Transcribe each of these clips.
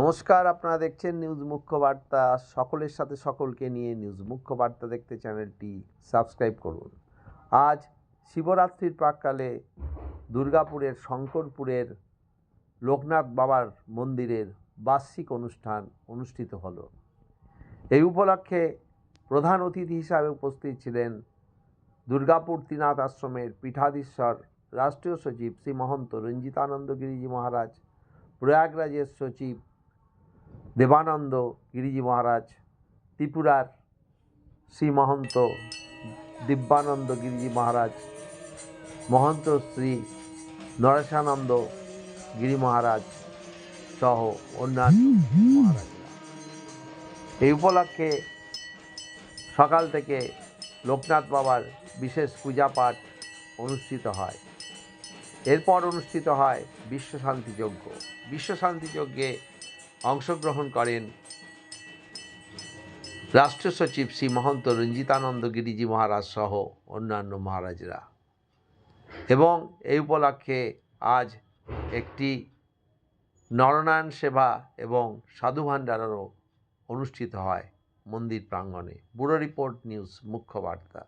নমস্কার, আপনারা দেখছেন নিউজ মুখ্য বার্তা। সকলের সাথে সকলকে নিয়ে নিউজ মুখ্য বার্তা দেখতে চ্যানেলটি সাবস্ক্রাইব করুন। আজ শিবরাত্রির প্রাক্কালে দুর্গাপুরের শঙ্করপুরের লোকনাথ বাবার মন্দিরের বার্ষিক অনুষ্ঠান অনুষ্ঠিত হলো। এই উপলক্ষে প্রধান অতিথি হিসাবে উপস্থিত ছিলেন দুর্গাপুর ত্রিনাথ আশ্রমের পীঠাধীশ্বর রাষ্ট্রীয় সচিব শ্রী মহন্ত রঞ্জিতানন্দ গিরিজি মহারাজ, প্রয়াগরাজের সচিব দেবানন্দ গিরিজি মহারাজ, ত্রিপুরার শ্রী মহন্ত দিব্যানন্দ গিরিজি মহারাজ, মহন্ত শ্রী নরেশানন্দ গিরি মহারাজ সহ অন্যান্য মহারাজরা। এই উপলক্ষে সকাল থেকে লোকনাথ বাবার বিশেষ পূজা পাঠ অনুষ্ঠিত হয়। এরপর অনুষ্ঠিত হয় বিশ্বশান্তি যজ্ঞ। বিশ্বশান্তি যজ্ঞে অংশগ্রহণ করেন রাষ্ট্রীয় সচিব শ্রী মহন্ত রঞ্জিতানন্দ গিরিজি মহারাজ সহ অন্যান্য মহারাজরা। এবং এই উপলক্ষে আজ একটি নরনারায়ণ সেবা এবং সাধু ভাণ্ডারও অনুষ্ঠিত হয় মন্দির প্রাঙ্গণে। ব্যুরো রিপোর্ট, নিউজ মুখ্য বার্তা।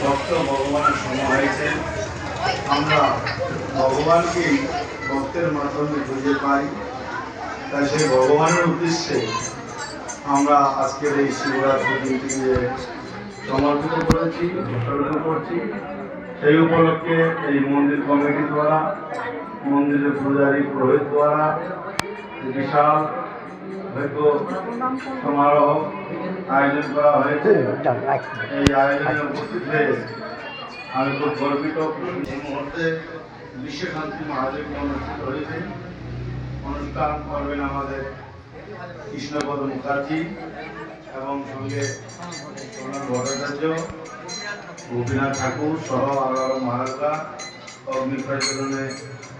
ভক্ত ভগবান সম হয়েছে। আমরা ভগবানকে ভক্তের মাধ্যমে খুঁজে পাই, তাই সেই ভগবানের উদ্দেশ্যে আমরা আজকের এই শিবরাত্রি দিনটিকে সমর্পিত করেছি, উৎসর্গ করছি। সেই উপলক্ষে এই মন্দির কমিটি দ্বারা, মন্দিরের পূজারী পুরোহিত দ্বারা বিশাল হয়তো সমারোহ আয়োজন করা হয়েছে। এই আয়োজনে উপস্থিত হয়ে আমি খুব গর্বিত। এই মুহূর্তে বিশ্বশান্তি মহাদেব অনুষ্ঠিত হয়েছে। অনুষ্ঠান করবেন আমাদের কৃষ্ণপদ মুখার্জি এবং সঙ্গে ভট্টাচার্য, গোপীনাথ ঠাকুর সহ আরো মহারাজরা। অগ্নি প্রজ্বলনে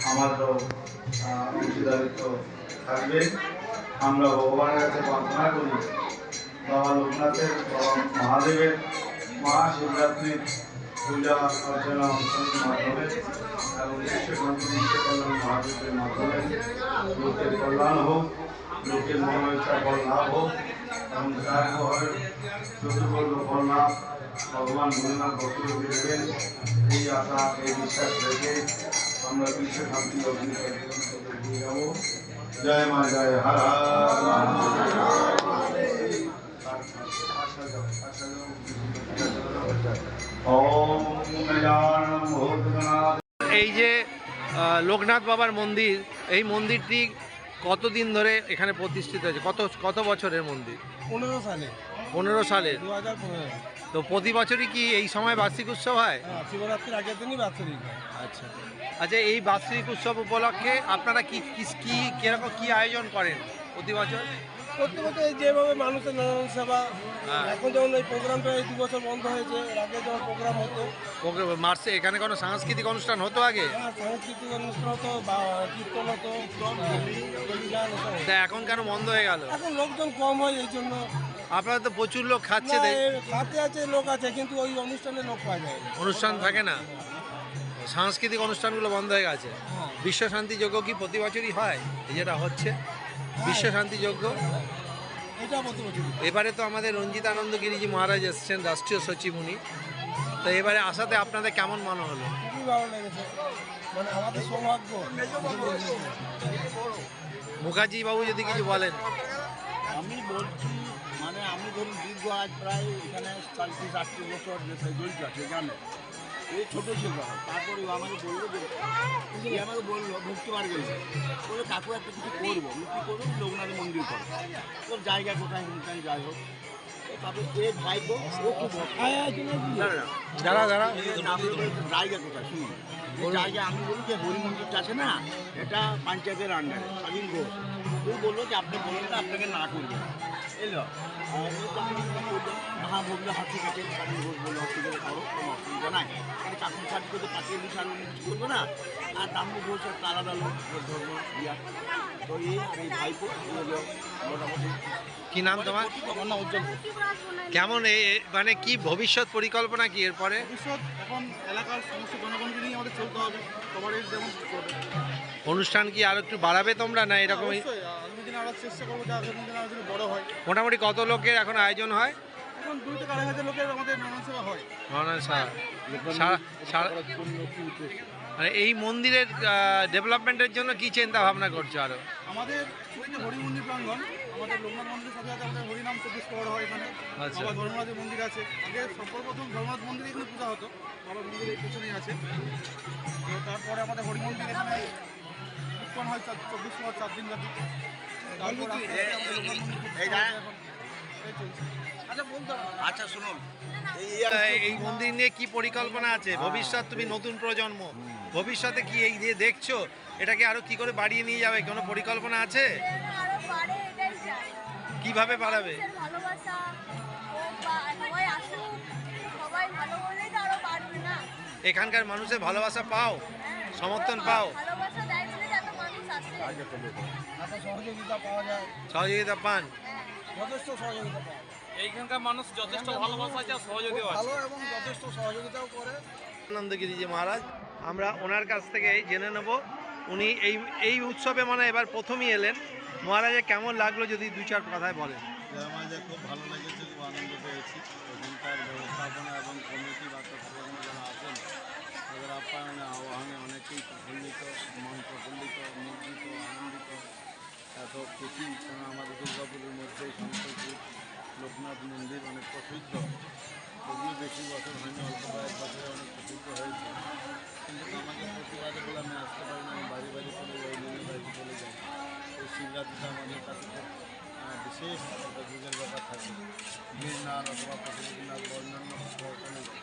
আমারও অংশীদারিত্ব থাকবে। আমরা ভগবানের কাছে প্রার্থনা করি বাবা লোকনাথের, বাবা মহাদেবের মহাশিবরাত্রির পূজা অর্চনা অনুষ্ঠানের মাধ্যমে এবং বিশ্বশান্তি বিশ্বকল্যাণ মহাদেবের মাধ্যমে লোকের কল্যাণ হোক, লোকের মনোইচ্ছা ফল লাভ হোক এবং সাহায্যের চতুর্বর্গ ফল লাভ ভগবান ভোলেনাথ ভক্তকে দেবেন। এই আশা, এই বিশ্বাস রেখে আমরা বিশ্বশান্তি অগ্নি দিয়ে যাব। জয় মা, জয় হর এই যে লোকনাথ বাবার মন্দির, এই মন্দিরটি কতদিন ধরে এখানে প্রতিষ্ঠিত হয়েছে? কত বছরের মন্দির? 15 সালে। 15 সালে। 2015। তো প্রতি বছরই কি এই সময় বার্ষিক উৎসব হয়? হ্যাঁ, শিবরাত্রির আগের দিনই বাৎসরিক হয়। আচ্ছা আচ্ছা, এই বার্ষিক উৎসব উপলক্ষে আপনারা কিরকম কি আয়োজন করেন প্রতি বছর? প্রতি বছর যেভাবে মানুষের নানান সেবা। হ্যাঁ। এখন যেমন এই প্রোগ্রামটা এই 2 বছর বন্ধ হয়েছে, এর আগে যেমন প্রোগ্রাম হতো। মার্চে এখানে কোনো সাংস্কৃতিক অনুষ্ঠান হতো আগে? হ্যাঁ, সাংস্কৃতিক অনুষ্ঠান হতো বা কীর্তন হতো, গান হতো। তা এখন কেন বন্ধ হয়ে গেল? এখন লোকজন কম হয়, এই জন্য। আপনারা তো প্রচুর লোক খাচ্ছে। খাতে আছে, লোক আছে, কিন্তু ওই অনুষ্ঠানে লোক পাওয়া যায় না। অনুষ্ঠান থাকে না, সাংস্কৃতিক অনুষ্ঠানগুলো বন্ধ হয়ে গেছে। হ্যাঁ। বিশ্বশান্তি যজ্ঞ কি প্রতি বছরই হয়? যেটা হচ্ছে বিশ্বশান্তি যজ্ঞ, এটা প্রতি বছর। এবারে তো আমাদের রঞ্জিতানন্দ গিরিজি মহারাজ এসছেন, রাষ্ট্রীয় সচিব উনি। তো এবারে আসাতে আপনাদের কেমন মনে হলো? খুবই ভালো লেগেছে, মানে আমাদের সৌভাগ্য। মুখার্জি বাবু যদি কিছু বলেন। আমি বলছি, মানে আমি ধরুন দীর্ঘ আজ প্রায় এখানে 40-80 বছর জড়িত আছে জানে। এই ছোটো ছিল, তারপরে আমাকে বললো ভক্তি মার গেছে, বলে কাকু একটা কিছু করবো। আমি কী করবো? লোকনাথ মন্দির করবো। তো জায়গা কোথায় যাই হোক, তারপরে এ ভাইবো ও খুব যারা জায়গা কোথায় শুনুন, এই জায়গা আমি বলি যে হরি মন্দিরটা আছে না, এটা পঞ্চায়েতের আন্ডারে, স্বাধীন ঘোষ। তুই বললো যে আপনি বললেন না, আপনাকে না করবে এলো। হ্যাঁ বললো হাতি কাটে, স্বাধীন ঘোষ বললো হাতি করে করো, কোনো অসুবিধা নাই। মানে চাকরি ছাড়ি করতে পাঠিয়ে দিচ্ছে, আর কিছু করবে না। আর দাম্বু ঘোষ আলাদা লোক ধর্ম ইয়া। তো এই ভাইপো হলো মোটামুটি। কি নাম তোমার? আমার নাম উজ্জ্বল ঘোষ। কেমন মানে কি ভবিষ্যৎ পরিকল্পনা কি এরপরে? ভবিষ্যৎ এখন এলাকার সমস্ত জনগণকে নিয়ে আমাদের চলতে হবে, সবারই যেমন অনুষ্ঠান কি আরো একটু বাড়াবে তোমরা না এরকমই? অবশ্যই আগামী দিনে আরো চেষ্টা করবো যে আগামী দিনে আরো বড় হয়। মোটামুটি কত লোকের এখন আয়োজন হয়? এখন 2 থেকে 2.5 লোকের আমাদের নানা সেবা হয়। মানে এই মন্দিরের ডেভেলপমেন্টের জন্য কি চিন্তা ভাবনা করছো আরো? আমাদের এই যে হরি মন্দির প্রাঙ্গণ, আমাদের লোকনাথ মন্দিরের সাথে সাথে আমাদের হরিনাম 24 প্রহর হয় এখানে। আচ্ছা। বাবা ধর্মরাজের মন্দির আছে। আগে সর্বপ্রথম ধর্মরাজ মন্দিরে এখানে পূজা হতো, বাবার মন্দির এই পেছনেই আছে। তো তারপরে আমাদের হরি মন্দির এখানে কীর্তন হয় 24 প্রহর 4 দিন ব্যাপী। তারপর আস্তে আস্তে আমাদের লোকনাথ মন্দির প্রতিষ্ঠা হয়েছে এখন। এই চলছে। আচ্ছা শুনুন, এই মন্দির নিয়ে কি পরিকল্পনা আছে ভবিষ্যৎ? তুমি নতুন প্রজন্ম, ভবিষ্যতে কি এই যে দেখছো এটাকে আরো কি করে বাড়িয়ে নিয়ে যাবে, কোনো পরিকল্পনা আছে? আরো বাড়ে এটাই চাই। কিভাবে বাড়াবে? মানুষের ভালোবাসা ও সবাই আসুক, সবাই ভালো হলেই তো আরো বাড়বে না। এখানকার মানুষের ভালোবাসা পাও, সমর্থন পাও, ভালোবাসা দেয় বলে তো এত মানুষ আসে। একটা সহযোগিতা পাওয়া যায়, সহযোগিতা পান? যথেষ্ট সহযোগিতা পাওয়া যায়। এইখানকার মানুষ যথেষ্ট ভালোবাসা আছে আর সহযোগীও আছে। ভালো এবং যথেষ্ট সহযোগিতাও করে। আনন্দগিরিজি মহারাজ, আমরা ওনার কাছ থেকে জেনে নেব উনি এই উৎসবে মানে এবার প্রথমই এলেন, মহারাজের কেমন লাগলো যদি 2-4 কথায় বলেন। আমাদের খুব ভালো লেগেছে, খুব আনন্দ পেয়েছি। এখানকার ব্যবস্থাপনা এবং কমিটি বা তত্ত্বাবধানে যারা আছেন তাদের আপ্যায়নে আহ্বানে অনেকেই প্রফুল্লিত, মন প্রফুল্লিত, মুগ্ধিত, আনন্দিত, এত খুশি। কারণ আমাদের দুর্গাপুরের মধ্যেই শঙ্করপুর লোকনাথ মন্দির অনেক প্রসিদ্ধ, যদিও বেশি বছর হয়নি, অল্প কয়েক বছরে অনেক প্রসিদ্ধ হয়েছে। কিন্তু আমাকে প্রতিবাদে বলে আমি আসতে পারি না, আমি বাড়ি বাড়ি চলে যাই, নিজের বাড়িতে চলে যাই। এই শিবরাত্রিটা আমাদের কাছে খুব বিশেষ একটা যুগের ব্যাপার থাকে। গিরনার অথবা পশুপতিনাথ বা অন্যান্য চলে যায়।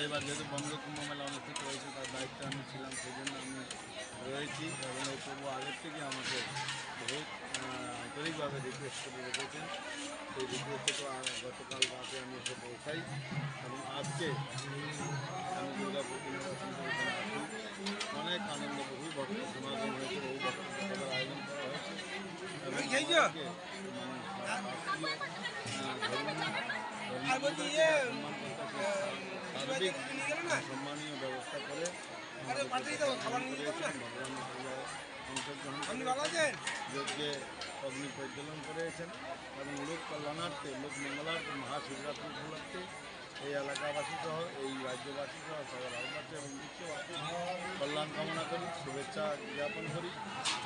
এবার যেহেতু বঙ্গ কুম্ভ মেলা অনুষ্ঠিত হয়েছে তার দায়িত্বে আমি ছিলাম, সেই জন্য আমি রয়েছি এবং এই প্রভু আগের থেকে আমাকে বহুত আন্তরিকভাবে রিকোয়েস্ট করে রেখেছেন। সেই রিকোয়েস্টে তো গতকাল রাতে আমি এসে পৌঁছাই এবং আজকে আমি দুর্গাপুর পুনর্বাসন করে এখানে আসি। অনেক আনন্দ, বহু ভক্ত সমাগম হয়েছে, বহু ভক্ত সভার আয়োজন করা হয়েছে এবং সার্বিক সম্মানীয় ব্যবস্থা করে যজ্ঞে অগ্নি প্রজ্বলন করেছেন এবং লোক কল্যাণার্থে, লোক মঙ্গলার্থে, মহাশিবরাত্রি উপলক্ষে এই এলাকাবাসী সহ এই রাজ্যবাসী সহ সারা ভারতবাসী এবং বিশ্ববাসী কল্যাণ কামনা করি, শুভেচ্ছা জ্ঞাপন করি,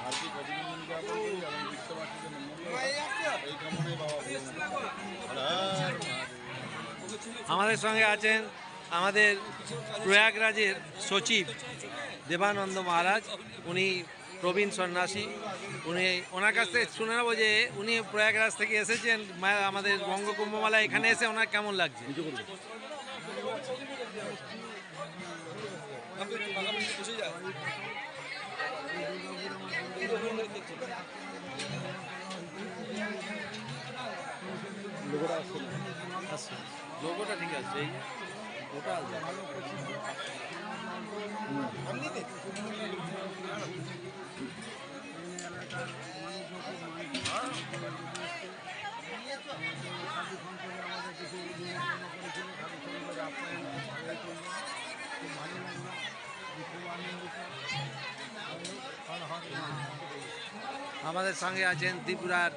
হার্দিক অভিনন্দন জ্ঞাপন করি এবং বিশ্ববাসীকে মঙ্গল এই কামনায় বাবা আমাদের সঙ্গে আছেন আমাদের প্রয়াগরাজের সচিব দেবানন্দ মহারাজ, উনি প্রবীণ সন্ন্যাসী। ওনার কাছ থেকে শুনে নেবো যে উনি প্রয়াগরাজ থেকে এসেছেন আমাদের বঙ্গ কুম্ভমেলা, এখানে এসে ওনার কেমন লাগছে। লোগোটা ঠিক আছে, এই ওটা আমাদের সঙ্গে আছেন ত্রিপুরার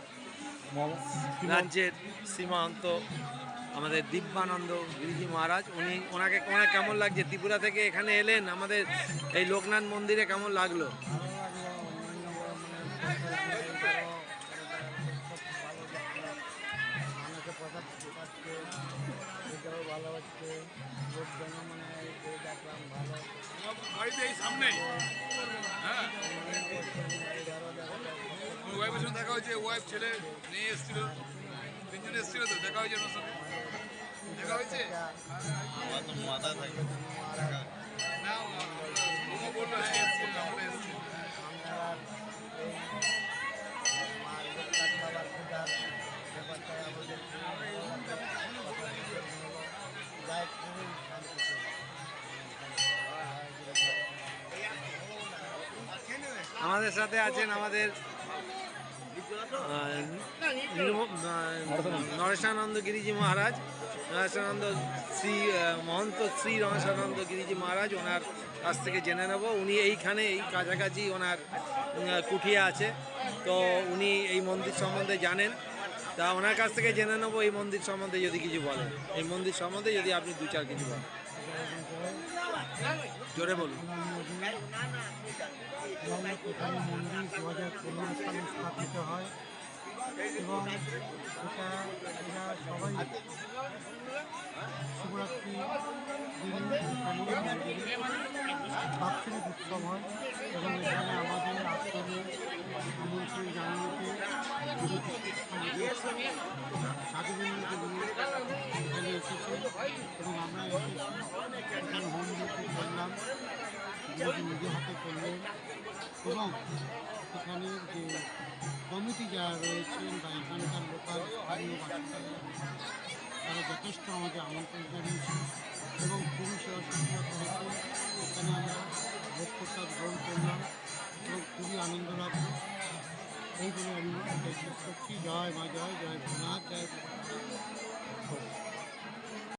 রাজ্যের সীমান্ত আমাদের দিব্যানন্দ গিরিজি মহারাজ, ওনাকে কেমন লাগছে? ত্রিপুরা থেকে এখানে এলেন, আমাদের এই লোকনাথ মন্দিরে কেমন লাগলো? ভালো হচ্ছে, লোকজন মানে দেখলাম ভালো। সামনে হ্যাঁ ওয়াইফের সঙ্গে দেখা হয়েছে, ওয়াইফ ছেলে নিয়ে এসেছিল, 3 জন এসেছিল তো, দেখা হয়েছে ওনার সঙ্গে, দেখা হয়েছে মাথা থাকে না বললো হ্যাঁ এসেছিল, আমরা এসেছি। আমাদের সাথে আছেন আমাদের নরেশানন্দ গিরিজি মহারাজ, রমেশানন্দ শ্রী মহন্ত শ্রী রমেশানন্দ গিরিজি মহারাজ, ওনার কাছ থেকে জেনে নেব। উনি এইখানে এই কাছাকাছি ওনার কুঠিয়া আছে, তো উনি এই মন্দির সম্বন্ধে জানেন। তা ওনার কাছ থেকে জেনে নেবো এই মন্দির সম্বন্ধে যদি কিছু বলেন, এই মন্দির সম্বন্ধে যদি আপনি দু চার কিছু বলেন। জোরে বলুন। এখানে মন্দির 2015 সালে স্থাপিত হয় এবং এটা এরা সবাই শিবরাত্রি দিন মন্দিরে বাৎসরিক উৎসব হয় এবং এখানে আমাদের আশ্রমে আমন্ত্রণ জানানোতে সাধুবৃন্দকে নিয়ে এখানে এসেছে এবং আমরা এসেছি এখানে হোম ডিউটি করলাম, যেটি নিজে হাতে করলেন এবং এখানের যে কমিটি যারা রয়েছেন বা এখানকার লোকাল স্থানীয় বাসিন্দারা তারা যথেষ্ট আমাকে আমন্ত্রণ জানিয়েছে এবং খুবই সেবা শুশ্রূষা করেছে। এখানে আমরা ভোগ প্রসাদ গ্রহণ করলাম এবং খুবই আনন্দ লাগলো। এই বলে আমি শেষ করছি। জয় মা, জয় জয় ভোলানাথ, জয় ভোলানাথ।